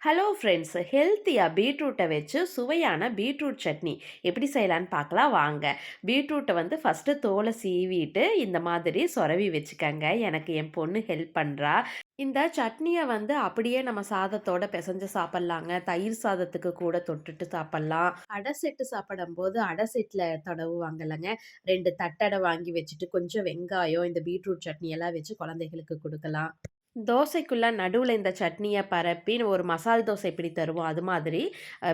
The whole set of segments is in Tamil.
ஹலோ ஃப்ரெண்ட்ஸ், ஹெல்த்தியாக பீட்ரூட்டை வச்சு சுவையான பீட்ரூட் சட்னி எப்படி செய்யலான்னு பார்க்கலாம் வாங்க. பீட்ரூட்டை வந்து ஃபஸ்ட்டு தோலை சீவிட்டு இந்த மாதிரி சொரவி வச்சுக்கங்க. எனக்கு என் பொண்ணு ஹெல்ப் பண்ணுறா. இந்த சட்னியை வந்து அப்படியே நம்ம சாதத்தோட பிசைஞ்சு சாப்பிட்லாங்க. தயிர் சாதத்துக்கு கூட தொட்டுட்டு சாப்பிட்லாம். அடை செட்டு சாப்பிடும்போது அடை செட்டில் தடவுவாங்கல்லங்க. 2 தட்டடை வாங்கி வச்சுட்டு கொஞ்சம் வெங்காயம் இந்த பீட்ரூட் சட்னி எல்லாம் வச்சு குழந்தைகளுக்கு கொடுக்கலாம். தோசைக்குள்ள நடுவுல இந்த சட்னிய பரப்பி ஒரு மசால் தோசை எப்படி தருவோம், அது மாதிரி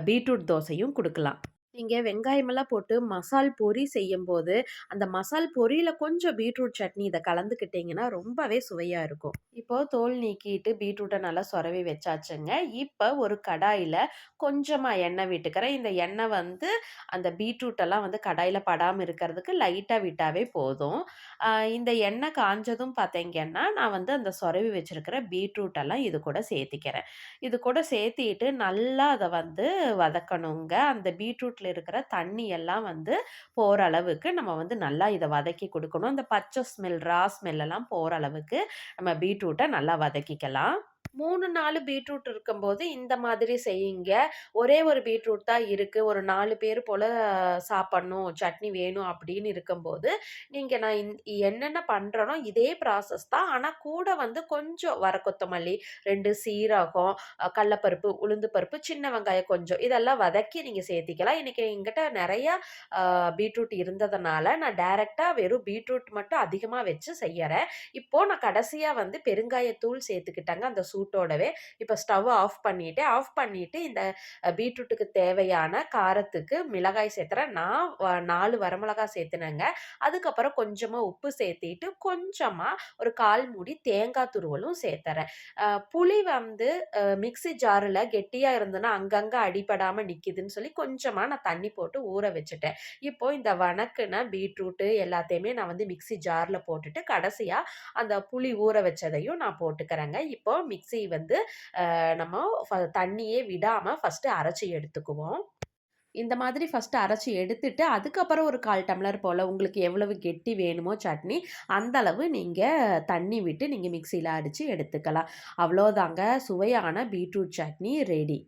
பீட்ரூட் தோசையும் குடுக்கலாம். நீங்க வெங்காயமெல்லாம் போட்டு மசால் பொரி செய்யும்போது, அந்த மசால் பொரியில கொஞ்சம் பீட்ரூட் சட்னி இத கலந்துக்கிட்டீங்கன்னா, ரொம்பவே சுவையா இருக்கும். இப்போ தோல் நீக்கிட்டு பீட்ரூட்ட நல்லா சொரவி வச்சாச்சுங்க. இப்ப ஒரு கடாயில கொஞ்சமா எண்ணெய் விட்டுக்கிறேன். இந்த எண்ணெய் வந்து அந்த பீட்ரூட் எல்லாம் வந்து கடாயில படாம இருக்கிறதுக்கு லைட்டா விட்டாவே போதும். அ இந்த எண்ணெய் காஞ்சதும் பார்த்தீங்கன்னா, நான் வந்து அந்த சொரவி வச்சிருக்கிற பீட்ரூட் எல்லாம் இது கூட சேர்த்திக்கிறேன். இது கூட சேர்த்திட்டு நல்லா அத வந்து வதக்கணுங்க. அந்த பீட்ரூட்ல இருக்கிற தண்ணி எல்லாம் வந்து போற அளவுக்கு நம்ம வந்து நல்லா இத வதக்கி குடுக்கணும். அந்த பச்சை ஸ்மெல், ஸ்மெல் எல்லாம் போற அளவுக்கு நம்ம பீட்ரூட்ட நல்லா வதக்கிக்கலாம். 3, 4 பீட்ரூட் இருக்கும்போது இந்த மாதிரி செய்யுங்க. ஒரே ஒரு பீட்ரூட் தான் இருக்கு. ஒரு 4 பேர் போல சாப்பிடணும், சட்னி வேணும் அப்படின்னு இருக்கும்போது, நீங்க நான் என்னென்ன பண்றேனோ இதே ப்ராசஸ் தான். ஆனா கூட வந்து கொஞ்சம் கொத்தமல்லி, 2 சீரகம், கடலப்பருப்பு, உளுந்து பருப்பு, சின்ன வெங்காயம் கொஞ்சம் இதெல்லாம் வதக்கி நீங்க சேர்த்திக்கலாம். இன்னைக்கு என்கிட்ட நெறையா பீட்ரூட் இருந்ததுனால, நான் டைரக்ட்டா வெறும் பீட்ரூட் மட்டும் அதிகமா வச்சு செய்யறேன். இப்போ நான் கடைசியா வந்து பெருங்காயத்தூள் சேர்த்துக்கிட்டேங்க அந்த சூட்டோடவே. இப்ப ஸ்டவ் ஆஃப் பண்ணிட்டு இந்த பீட்ரூட்டுக்கு தேவையான காரத்துக்கு மிளகாய் சேர்த்துறேன். நான் 4 வரமிளகாய் சேர்த்துனேங்க. அதுக்கப்புறம் கொஞ்சமா உப்பு சேர்த்திட்டு, கொஞ்சமா ஒரு 1/4 மூடி தேங்காய் துருவலும் சேர்த்துறேன். புளி வந்து மிக்ஸி ஜார்ல கெட்டியா இருந்ததுன்னா, அங்கங்க அடிபடாம நிக்குதுன்னு சொல்லி கொஞ்சமா நான் தண்ணி போட்டு ஊற வச்சுட்டேன். இப்போ இந்த வணக்குன பீட்ரூட்டு எல்லாத்தையுமே நான் வந்து மிக்ஸி ஜார்ல போட்டுட்டு, கடைசியா அந்த புளி ஊற வச்சதையும் நான் போட்டுக்கிறேங்க. இப்போ மிக்ஸி வந்து நம்ம தண்ணியே விடாம ஃபர்ஸ்ட்டு அரைச்சு எடுத்துக்குவோம். இந்த மாதிரி ஃபர்ஸ்ட்டு அரைச்சு எடுத்துட்டு, அதுக்கப்புறம் ஒரு 1/4 டம்ளர் போல உங்களுக்கு எவ்வளவு கெட்டி வேணுமோ சட்னி, அந்த அளவு நீங்க தண்ணி விட்டு நீங்க மிக்ஸியில அடிச்சு எடுத்துக்கலாம். அவ்வளோதாங்க, சுவையான பீட்ரூட் சட்னி ரெடி.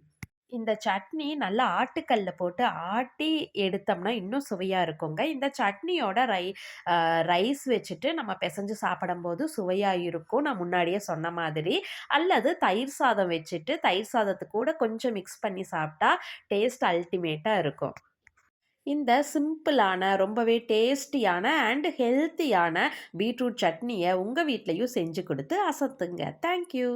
இந்த சட்னி நல்லா ஆட்டுக்கல்ல போட்டு ஆட்டி எடுத்தோம்னா இன்னும் சுவையா இருக்குங்க. இந்த சட்னியோட ரைஸ் வச்சுட்டு நம்ம பெசஞ்சு சாப்பிடும்போது சுவையா இருக்கும். நான் முன்னாடியே சொன்ன மாதிரி. அல்லது தயிர் சாதம் வச்சுட்டு, தயிர் சாதத்து கூட கொஞ்சம் மிக்ஸ் பண்ணி சாப்பிட்டா டேஸ்ட் அல்டிமேட்டா இருக்கும். இந்த சிம்பிளான, ரொம்பவே டேஸ்டியான அண்ட் ஹெல்த்தியான பீட்ரூட் சட்னிய உங்க வீட்லயும் செஞ்சு குடுத்து அசத்துங்க. Thank you.